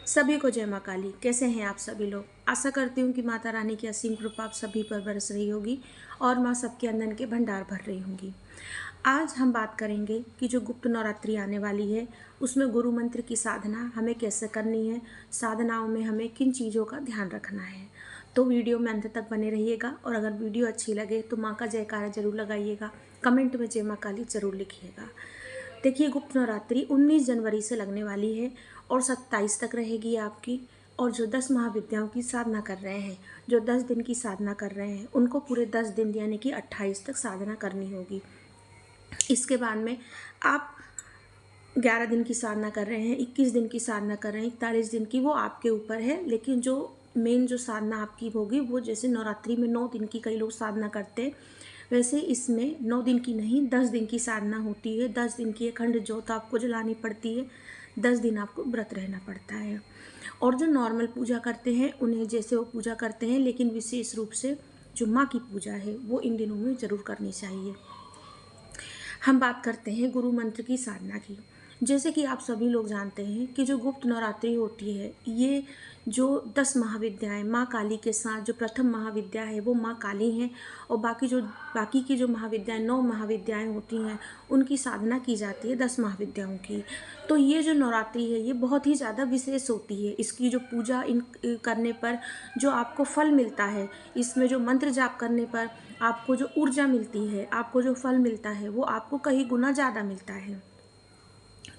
सभी को जय माँ काली। कैसे हैं आप सभी लोग? आशा करती हूँ कि माता रानी की असीम कृपा आप सभी पर बरस रही होगी और माँ सबके अंदर के भंडार भर रही होंगी। आज हम बात करेंगे कि जो गुप्त नवरात्रि आने वाली है उसमें गुरु मंत्र की साधना हमें कैसे करनी है, साधनाओं में हमें किन चीज़ों का ध्यान रखना है। तो वीडियो में अंत तक बने रहिएगा और अगर वीडियो अच्छी लगे तो माँ का जयकारा जरूर लगाइएगा, कमेंट में जय माँ काली जरूर लिखिएगा। देखिए, गुप्त नवरात्रि 19 जनवरी से लगने वाली है और 27 तक रहेगी आपकी। और जो 10 महाविद्याओं की साधना कर रहे हैं, जो 10 दिन की साधना कर रहे हैं, उनको पूरे 10 दिन यानी कि 28 तक साधना करनी होगी। इसके बाद में आप 11 दिन की साधना कर रहे हैं, 21 दिन की साधना कर रहे हैं, 41 दिन की, वो आपके ऊपर है। लेकिन जो मेन जो साधना आपकी होगी वो जैसे नवरात्रि में 9 दिन की कई लोग साधना करते हैं, वैसे इसमें 9 दिन की नहीं 10 दिन की साधना होती है। 10 दिन की अखंड ज्योत आपको जलानी पड़ती है, 10 दिन आपको व्रत रहना पड़ता है। और जो नॉर्मल पूजा करते हैं उन्हें जैसे वो पूजा करते हैं, लेकिन विशेष रूप से जो माँ की पूजा है वो इन दिनों में ज़रूर करनी चाहिए। हम बात करते हैं गुरु मंत्र की साधना की। जैसे कि आप सभी लोग जानते हैं कि जो गुप्त नवरात्रि होती है, ये जो 10 महाविद्याएं माँ काली के साथ जो प्रथम महाविद्या है वो माँ काली हैं, और बाकी की जो महाविद्याएं 9 महाविद्याएं होती हैं उनकी साधना की जाती है 10 महाविद्याओं की। तो ये जो नवरात्रि है ये बहुत ही ज़्यादा विशेष होती है। इसकी जो पूजा इन करने पर जो आपको फल मिलता है, इसमें जो मंत्र जाप करने पर आपको जो ऊर्जा मिलती है, आपको जो फल मिलता है वो आपको कई गुना ज़्यादा मिलता है।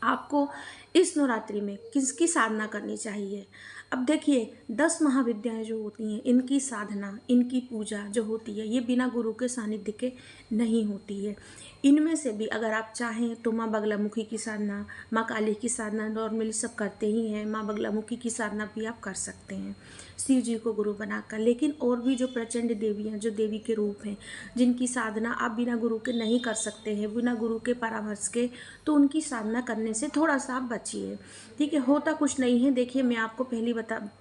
आपको इस नवरात्रि में किसकी साधना करनी चाहिए? अब देखिए, 10 महाविद्याएं जो होती हैं इनकी साधना, इनकी पूजा जो होती है ये बिना गुरु के सानिध्य के नहीं होती है। इनमें से भी अगर आप चाहें तो माँ बगलामुखी की साधना, माँ काली की साधना नॉर्मली सब करते ही हैं, माँ बगलामुखी की साधना भी आप कर सकते हैं शिव जी को गुरु बनाकर। लेकिन और भी जो प्रचंड देवियाँ, जो देवी के रूप हैं, जिनकी साधना आप बिना गुरु के नहीं कर सकते हैं, बिना गुरु के परामर्श के, तो उनकी साधना करने से थोड़ा सा आप बचिए। ठीक है, होता कुछ नहीं है। देखिए, मैं आपको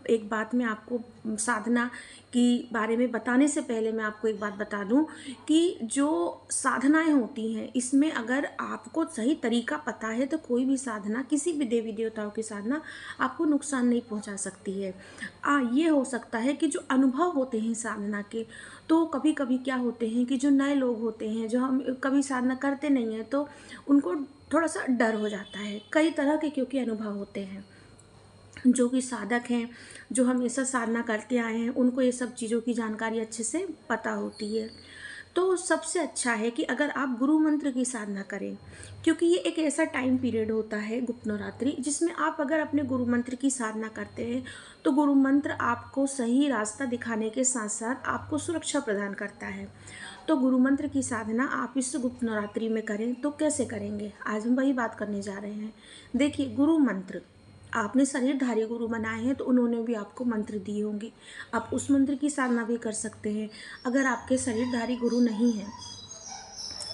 एक बात मैं आपको साधना की बारे में बताने से पहले मैं आपको एक बात बता दूं कि जो साधनाएं होती हैं इसमें अगर आपको सही तरीका पता है तो कोई भी साधना, किसी भी देवी देवताओं की साधना आपको नुकसान नहीं पहुंचा सकती है। ये हो सकता है कि जो अनुभव होते हैं साधना के, तो कभी कभी क्या होते हैं कि जो नए लोग होते हैं, जो हम कभी साधना करते नहीं हैं, तो उनको थोड़ा सा डर हो जाता है कई तरह के, क्योंकि अनुभव होते हैं। जो कि साधक हैं, जो हमेशा साधना करते आए हैं, उनको ये सब चीज़ों की जानकारी अच्छे से पता होती है। तो सबसे अच्छा है कि अगर आप गुरु मंत्र की साधना करें, क्योंकि ये एक ऐसा टाइम पीरियड होता है गुप्त नवरात्रि जिसमें आप अगर अपने गुरु मंत्र की साधना करते हैं तो गुरु मंत्र आपको सही रास्ता दिखाने के साथ साथ आपको सुरक्षा प्रदान करता है। तो गुरु मंत्र की साधना आप इस गुप्त नवरात्रि में करें। तो कैसे करेंगे, आज हम वही बात करने जा रहे हैं। देखिए, गुरु मंत्र आपने शरीरधारी गुरु बनाए हैं तो उन्होंने भी आपको मंत्र दिए होंगे, आप उस मंत्र की साधना भी कर सकते हैं। अगर आपके शरीरधारी गुरु नहीं हैं,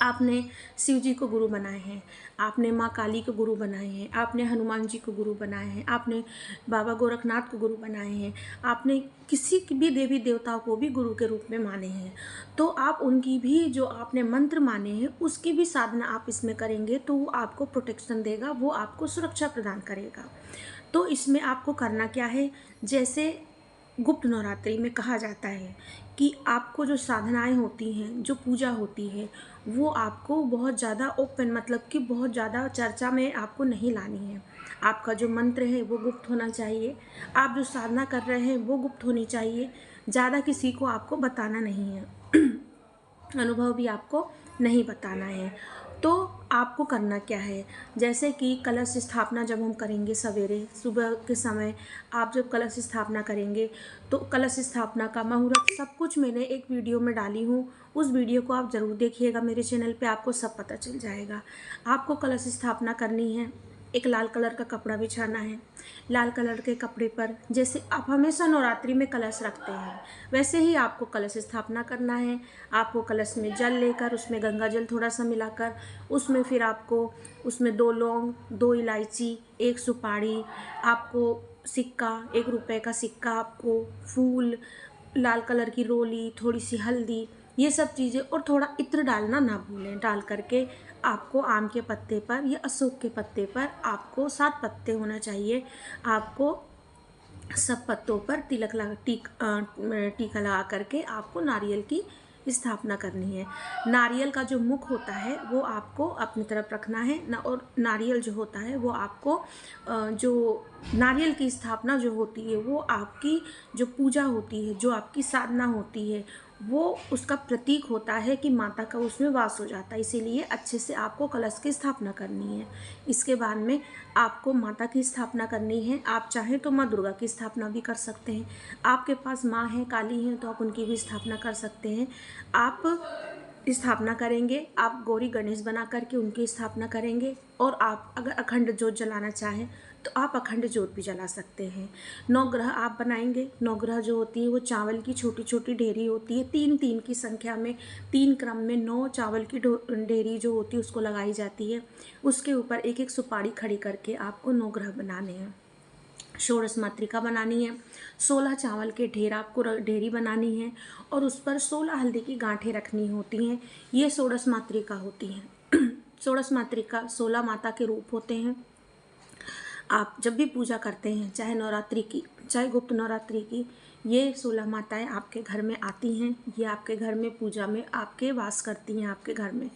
आपने शिव जी को गुरु बनाए हैं, आपने माँ काली को गुरु बनाए हैं, आपने हनुमान जी को गुरु बनाए हैं, आपने बाबा गोरखनाथ को गुरु बनाए हैं, आपने किसी भी देवी देवताओं को भी गुरु के रूप में माने हैं, तो आप उनकी भी जो आपने मंत्र माने हैं उसकी भी साधना आप इसमें करेंगे तो वो आपको प्रोटेक्शन देगा, वो आपको सुरक्षा प्रदान करेगा। तो इसमें आपको करना क्या है, जैसे गुप्त नवरात्रि में कहा जाता है कि आपको जो साधनाएं होती हैं, जो पूजा होती है, वो आपको बहुत ज़्यादा ओपन, मतलब कि बहुत ज़्यादा चर्चा में आपको नहीं लानी है। आपका जो मंत्र है वो गुप्त होना चाहिए, आप जो साधना कर रहे हैं वो गुप्त होनी चाहिए, ज़्यादा किसी को आपको बताना नहीं है अनुभव भी आपको नहीं बताना है। तो आपको करना क्या है, जैसे कि कलश स्थापना जब हम करेंगे सवेरे सुबह के समय, आप जब कलश स्थापना करेंगे तो कलश स्थापना का मुहूर्त सब कुछ मैंने एक वीडियो में डाली हूँ, उस वीडियो को आप ज़रूर देखिएगा, मेरे चैनल पे आपको सब पता चल जाएगा। आपको कलश स्थापना करनी है, एक लाल कलर का कपड़ा बिछाना है। लाल कलर के कपड़े पर, जैसे आप हमेशा नवरात्रि में कलश रखते हैं वैसे ही आपको कलश स्थापना करना है। आपको कलश में जल लेकर उसमें गंगा जल थोड़ा सा मिलाकर उसमें फिर आपको उसमें 2 लौंग, 2 इलायची, 1 सुपारी, आपको सिक्का, 1 रुपए का सिक्का, आपको फूल, लाल कलर की रोली, थोड़ी सी हल्दी, ये सब चीज़ें और थोड़ा इत्र डालना ना भूलें। डाल करके आपको आम के पत्ते पर या अशोक के पत्ते पर, आपको 7 पत्ते होना चाहिए, आपको सब पत्तों पर टीका लगा करके आपको नारियल की स्थापना करनी है। नारियल का जो मुख होता है वो आपको अपनी तरफ रखना है ना, और नारियल जो होता है वो आपको जो नारियल की स्थापना जो होती है वो आपकी जो पूजा होती है, जो आपकी साधना होती है, वो उसका प्रतीक होता है कि माता का उसमें वास हो जाता है। इसीलिए अच्छे से आपको कलश की स्थापना करनी है। इसके बाद में आपको माता की स्थापना करनी है। आप चाहें तो माँ दुर्गा की स्थापना भी कर सकते हैं। आपके पास माँ है, काली हैं, तो आप उनकी भी स्थापना कर सकते हैं। आप स्थापना करेंगे, आप गौरी गणेश बना करके उनकी स्थापना करेंगे। और आप अगर अखंड ज्योत जलाना चाहें तो आप अखंड ज्योत भी जला सकते हैं। नवग्रह आप बनाएंगे। नवग्रह जो होती है वो चावल की छोटी छोटी ढेरी होती है, 3-3 की संख्या में, 3 क्रम में 9 चावल की ढेरी जो होती है उसको लगाई जाती है। उसके ऊपर एक एक सुपारी खड़ी करके आपको नवग्रह बनाने हैं। षोडश मातृका बनानी है। 16 चावल के ढेर आपको ढेरी बनानी है और उस पर 16 हल्दी की गांठें रखनी होती हैं। ये षोडश मातृका होती हैं। षोडश मातृका 16 माता के रूप होते हैं। आप जब भी पूजा करते हैं, चाहे नवरात्रि की, चाहे गुप्त नवरात्रि की, ये 16 माताएं आपके घर में आती हैं। ये आपके घर में पूजा में आपके वास करती हैं, आपके घर में,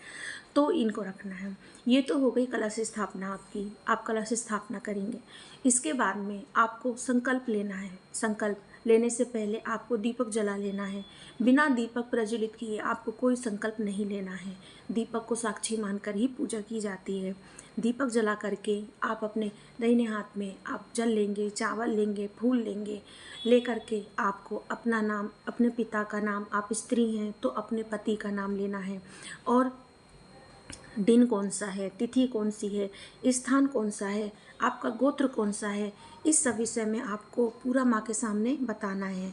तो इनको रखना है। ये तो हो गई कलश स्थापना आपकी। आप कलश स्थापना करेंगे। इसके बाद में आपको संकल्प लेना है। संकल्प लेने से पहले आपको दीपक जला लेना है। बिना दीपक प्रज्वलित किए आपको कोई संकल्प नहीं लेना है। दीपक को साक्षी मानकर ही पूजा की जाती है। दीपक जला करके आप अपने दाहिने हाथ में आप जल लेंगे, चावल लेंगे, फूल लेंगे। ले करके आपको अपना नाम, अपने पिता का नाम, आप स्त्री हैं तो अपने पति का नाम लेना है। और दिन कौन सा है, तिथि कौन सी है, स्थान कौन सा है, आपका गोत्र कौन सा है, इस सब विषय में आपको पूरा माँ के सामने बताना है।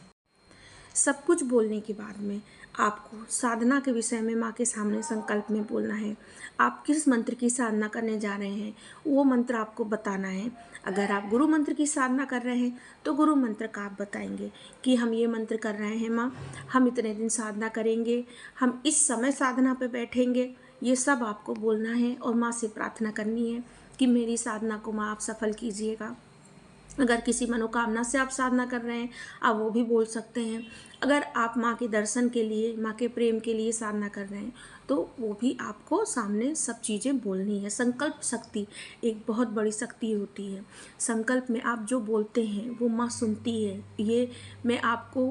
सब कुछ बोलने के बाद में आपको साधना के विषय में माँ के सामने संकल्प में बोलना है। आप किस मंत्र की साधना करने जा रहे हैं वो मंत्र आपको बताना है। अगर आप गुरु मंत्र की साधना कर रहे हैं तो गुरु मंत्र का आप बताएंगे कि हम ये मंत्र कर रहे हैं माँ, हम इतने दिन साधना करेंगे, हम इस समय साधना पे बैठेंगे। ये सब आपको बोलना है और माँ से प्रार्थना करनी है कि मेरी साधना को माँ आप सफल कीजिएगा। अगर किसी मनोकामना से आप साधना कर रहे हैं आप वो भी बोल सकते हैं। अगर आप माँ के दर्शन के लिए, माँ के प्रेम के लिए साधना कर रहे हैं तो वो भी आपको सामने सब चीज़ें बोलनी है। संकल्प शक्ति एक बहुत बड़ी शक्ति होती है। संकल्प में आप जो बोलते हैं वो माँ सुनती है। ये मैं आपको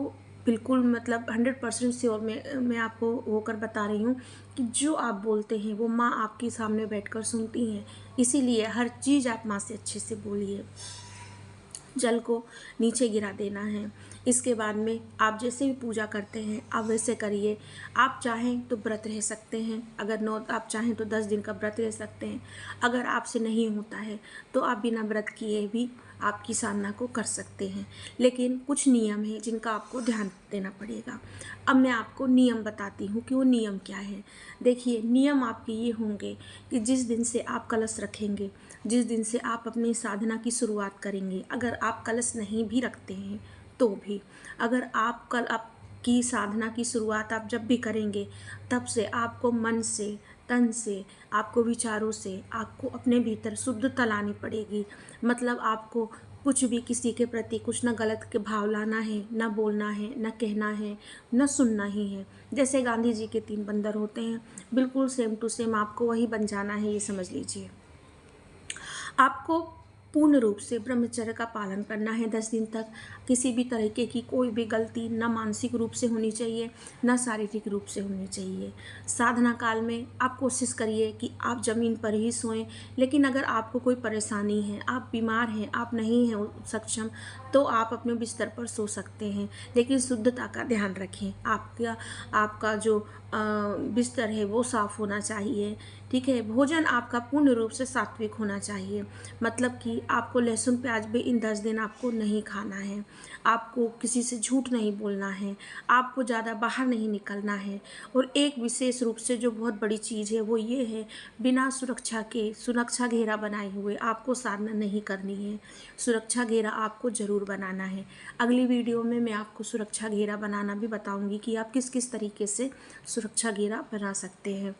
बिल्कुल मतलब 100% श्योर मैं आपको होकर बता रही हूँ कि जो आप बोलते हैं वो माँ आपके सामने बैठकर सुनती हैं। इसीलिए हर चीज़ आप माँ से अच्छे से बोलिए। जल को नीचे गिरा देना है। इसके बाद में आप जैसे भी पूजा करते हैं आप वैसे करिए। आप चाहें तो व्रत रह सकते हैं, अगर आप चाहें तो 10 दिन का व्रत रह सकते हैं। अगर आपसे नहीं होता है तो आप बिना व्रत किए भी आपकी साधना को कर सकते हैं। लेकिन कुछ नियम हैं जिनका आपको ध्यान देना पड़ेगा। अब मैं आपको नियम बताती हूँ कि वो नियम क्या है। देखिए, नियम आपके ये होंगे कि जिस दिन से आप कलश रखेंगे, जिस दिन से आप अपनी साधना की शुरुआत करेंगे, अगर आप कलश नहीं भी रखते हैं तो भी, अगर आप कल आपकी साधना की शुरुआत आप जब भी करेंगे तब से आपको मन से, तन से, आपको विचारों से, आपको अपने भीतर शुद्धता लानी पड़ेगी। मतलब आपको कुछ भी किसी के प्रति कुछ ना गलत के भाव लाना है, ना बोलना है, ना कहना है, ना सुनना ही है। जैसे गांधी जी के 3 बंदर होते हैं, बिल्कुल सेम टू सेम आपको वही बन जाना है, ये समझ लीजिए। आपको पूर्ण रूप से ब्रह्मचर्य का पालन करना है 10 दिन तक। किसी भी तरीके की कोई भी गलती ना मानसिक रूप से होनी चाहिए, ना शारीरिक रूप से होनी चाहिए। साधना काल में आप कोशिश करिए कि आप ज़मीन पर ही सोएं। लेकिन अगर आपको कोई परेशानी है, आप बीमार हैं, आप नहीं हैं सक्षम, तो आप अपने बिस्तर पर सो सकते हैं। लेकिन शुद्धता का ध्यान रखें। आपका जो बिस्तर है वो साफ़ होना चाहिए, ठीक है। भोजन आपका पूर्ण रूप से सात्विक होना चाहिए। मतलब कि आपको लहसुन प्याज भी इन 10 दिन आपको नहीं खाना है। आपको किसी से झूठ नहीं बोलना है। आपको ज़्यादा बाहर नहीं निकलना है। और एक विशेष रूप से जो बहुत बड़ी चीज़ है वो ये है, बिना सुरक्षा घेरा बनाए हुए आपको साधना नहीं करनी है। सुरक्षा घेरा आपको ज़रूर बनाना है। अगली वीडियो में मैं आपको सुरक्षा घेरा बनाना भी बताऊंगी कि आप किस किस तरीके से सुरक्षा घेरा बना सकते हैं।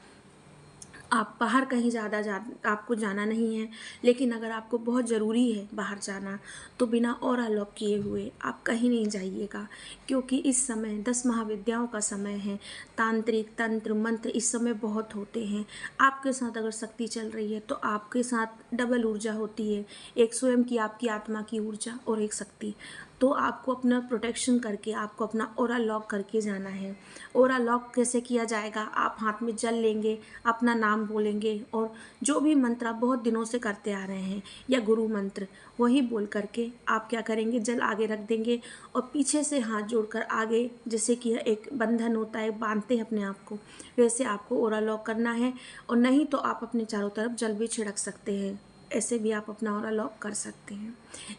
आप बाहर कहीं आपको जाना नहीं है, लेकिन अगर आपको बहुत ज़रूरी है बाहर जाना, तो बिना ऑरा लॉक किए हुए आप कहीं नहीं जाइएगा, क्योंकि इस समय 10 महाविद्याओं का समय है। तांत्रिक, तंत्र, मंत्र इस समय बहुत होते हैं। आपके साथ अगर शक्ति चल रही है तो आपके साथ डबल ऊर्जा होती है, एक स्वयं की आपकी आत्मा की ऊर्जा और एक शक्ति। तो आपको अपना प्रोटेक्शन करके, आपको अपना ऑरा लॉक करके जाना है। ऑरा लॉक कैसे किया जाएगा? आप हाथ में जल लेंगे, अपना नाम बोलेंगे और जो भी मंत्र आप बहुत दिनों से करते आ रहे हैं या गुरु मंत्र, वही बोल करके आप क्या करेंगे, जल आगे रख देंगे और पीछे से हाथ जोड़कर आगे, जैसे कि एक बंधन होता है, बांधते हैं अपने आप को, वैसे आपको ऑरा लॉक करना है। और नहीं तो आप अपने चारों तरफ जल भी छिड़क सकते हैं, ऐसे भी आप अपना ऑरा लॉक कर सकते हैं।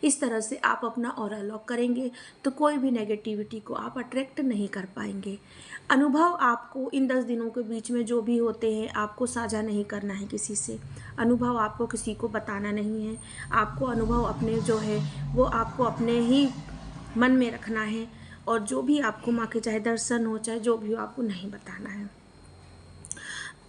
इस तरह से आप अपना ऑरा लॉक करेंगे तो कोई भी नेगेटिविटी को आप अट्रैक्ट नहीं कर पाएंगे। अनुभव आपको इन 10 दिनों के बीच में जो भी होते हैं, आपको साझा नहीं करना है किसी से। अनुभव आपको किसी को बताना नहीं है। आपको अनुभव अपने जो है वो आपको अपने ही मन में रखना है, और जो भी आपको माँ के चाहे दर्शन हो, चाहे जो भी हो, आपको नहीं बताना है।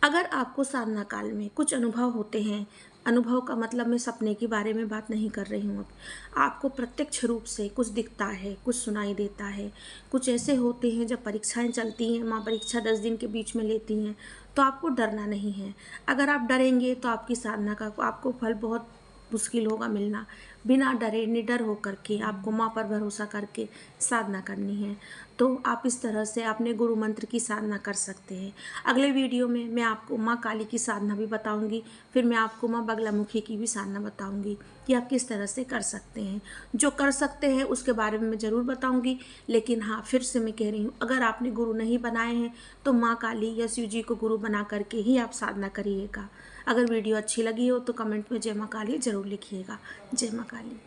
अगर आपको साधना काल में कुछ अनुभव होते हैं, अनुभव का मतलब मैं सपने के बारे में बात नहीं कर रही हूँ, अब आपको प्रत्यक्ष रूप से कुछ दिखता है, कुछ सुनाई देता है, कुछ ऐसे होते हैं जब परीक्षाएं चलती हैं, माँ परीक्षा 10 दिन के बीच में लेती हैं, तो आपको डरना नहीं है। अगर आप डरेंगे तो आपकी साधना का आपको फल बहुत मुश्किल होगा मिलना। बिना डरे, निडर होकर के आपको माँ पर भरोसा करके साधना करनी है। तो आप इस तरह से अपने गुरु मंत्र की साधना कर सकते हैं। अगले वीडियो में मैं आपको माँ काली की साधना भी बताऊंगी, फिर मैं आपको माँ बगलामुखी की भी साधना बताऊंगी कि आप किस तरह से कर सकते हैं। जो कर सकते हैं उसके बारे में मैं ज़रूर बताऊंगी, लेकिन हाँ, फिर से मैं कह रही हूँ, अगर आपने गुरु नहीं बनाए हैं तो माँ काली या शिव जी को गुरु बना करके ही आप साधना करिएगा। अगर वीडियो अच्छी लगी हो तो कमेंट में जय माँ काली ज़रूर लिखिएगा। जय माँ काली।